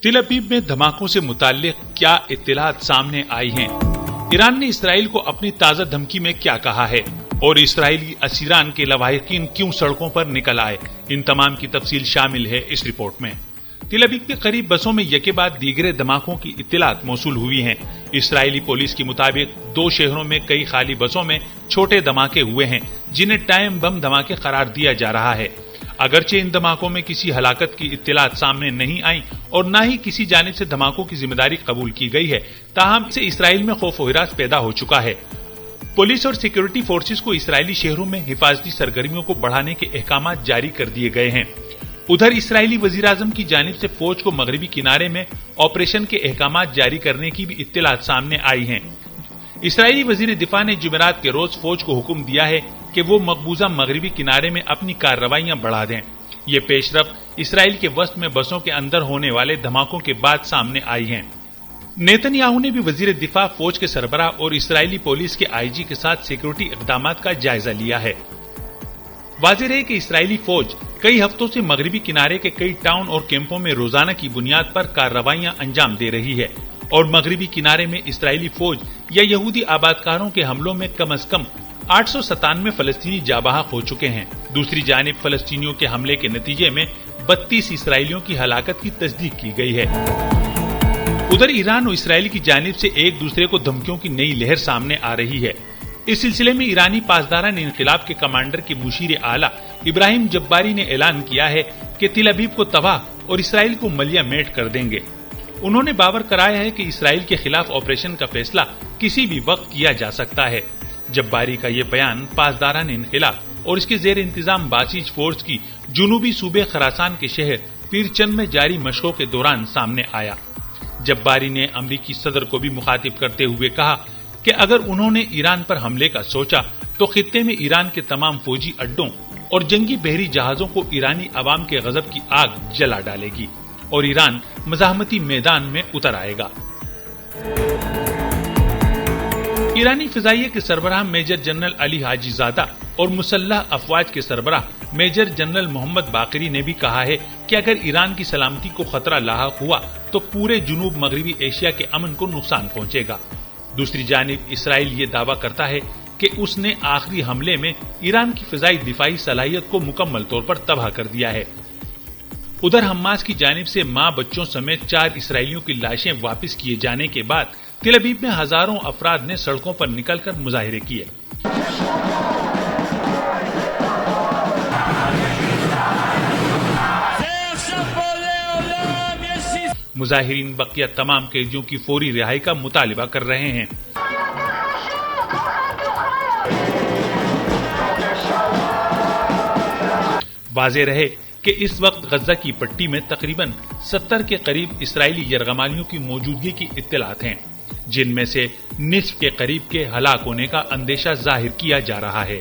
تل ابیب میں دھماکوں سے متعلق کیا اطلاعات سامنے آئی ہیں؟ ایران نے اسرائیل کو اپنی تازہ دھمکی میں کیا کہا ہے اور اسرائیلی اسیران کے لواحقین کیوں سڑکوں پر نکل آئے؟ ان تمام کی تفصیل شامل ہے اس رپورٹ میں۔ تل ابیب کے قریب بسوں میں یکے بعد دیگرے دھماکوں کی اطلاعات موصول ہوئی ہیں۔ اسرائیلی پولیس کے مطابق 2 شہروں میں کئی خالی بسوں میں چھوٹے دھماکے ہوئے ہیں جنہیں ٹائم بم دھماکے قرار دیا جا رہا ہے۔ اگرچہ ان دھماکوں میں کسی ہلاکت کی اطلاعات سامنے نہیں آئیں اور نہ ہی کسی جانب سے دھماکوں کی ذمہ داری قبول کی گئی ہے، تاہم سے اسرائیل میں خوف و ہراس پیدا ہو چکا ہے۔ پولیس اور سیکورٹی فورسز کو اسرائیلی شہروں میں حفاظتی سرگرمیوں کو بڑھانے کے احکامات جاری کر دیے گئے ہیں۔ ادھر اسرائیلی وزیراعظم کی جانب سے فوج کو مغربی کنارے میں آپریشن کے احکامات جاری کرنے کی بھی اطلاعات سامنے آئی ہیں۔ اسرائیلی وزیر دفاع نے جمعرات کے روز فوج کو حکم دیا ہے کہ وہ مقبوضہ مغربی کنارے میں اپنی کارروائیاں بڑھا دیں۔ یہ پیش رفت اسرائیل کے وسط میں بسوں کے اندر ہونے والے دھماکوں کے بعد سامنے آئی ہیں۔ نیتن یاہو نے بھی وزیر دفاع، فوج کے سربراہ اور اسرائیلی پولیس کے آئی جی کے ساتھ سیکورٹی اقدامات کا جائزہ لیا ہے۔ واضح ہے کہ اسرائیلی فوج کئی ہفتوں سے مغربی کنارے کے کئی ٹاؤن اور کیمپوں میں روزانہ کی بنیاد پر کارروائیاں انجام دے رہی ہے اور مغربی کنارے میں اسرائیلی فوج یا یہودی آبادکاروں کے حملوں میں کم از کم 897 فلسطینی جاں بحق ہو چکے ہیں۔ دوسری جانب فلسطینیوں کے حملے کے نتیجے میں 32 اسرائیلیوں کی ہلاکت کی تصدیق کی گئی ہے۔ ادھر ایران اور اسرائیل کی جانب سے ایک دوسرے کو دھمکیوں کی نئی لہر سامنے آ رہی ہے۔ اس سلسلے میں ایرانی پاسداران انقلاب کے کمانڈر کے مشیر اعلیٰ ابراہیم جباری نے اعلان کیا ہے کہ تل ابیب کو تباہ اور اسرائیل کو ملیہ میٹ کر دیں گے۔ انہوں نے باور کرایا ہے کہ اسرائیل کے خلاف آپریشن کا فیصلہ کسی بھی وقت کیا جا سکتا ہے۔ جباری کا یہ بیان پاسداران انقلاب اور اس کے زیر انتظام باسیج فورس کی جنوبی صوبے خراسان کے شہر پیرچند میں جاری مشقوں کے دوران سامنے آیا۔ جباری نے امریکی صدر کو بھی مخاطب کرتے ہوئے کہا کہ اگر انہوں نے ایران پر حملے کا سوچا تو خطے میں ایران کے تمام فوجی اڈوں اور جنگی بحری جہازوں کو ایرانی عوام کے غضب کی آگ جلا ڈالے گی اور ایران مزاحمتی میدان میں اتر آئے گا۔ ایرانی فضائیہ کے سربراہ میجر جنرل علی حاجی زادہ اور مسلح افواج کے سربراہ میجر جنرل محمد باقری نے بھی کہا ہے کہ اگر ایران کی سلامتی کو خطرہ لاحق ہوا تو پورے جنوب مغربی ایشیا کے امن کو نقصان پہنچے گا۔ دوسری جانب اسرائیل یہ دعویٰ کرتا ہے کہ اس نے آخری حملے میں ایران کی فضائی دفاعی صلاحیت کو مکمل طور پر تباہ کر دیا ہے۔ ادھر حماس کی جانب سے ماں، بچوں سمیت 4 اسرائیلیوں کی لاشیں واپس کیے جانے کے بعد تل ابیب میں ہزاروں افراد نے سڑکوں پر نکل کر مظاہرے کیے۔ مظاہرین بقیہ تمام قیدیوں کی فوری رہائی کا مطالبہ کر رہے ہیں۔ واضح رہے کہ اس وقت غزہ کی پٹی میں تقریباً 70 کے قریب اسرائیلی یرغمالیوں کی موجودگی کی اطلاعات ہیں، جن میں سے نصف کے قریب کے ہلاک ہونے کا اندیشہ ظاہر کیا جا رہا ہے۔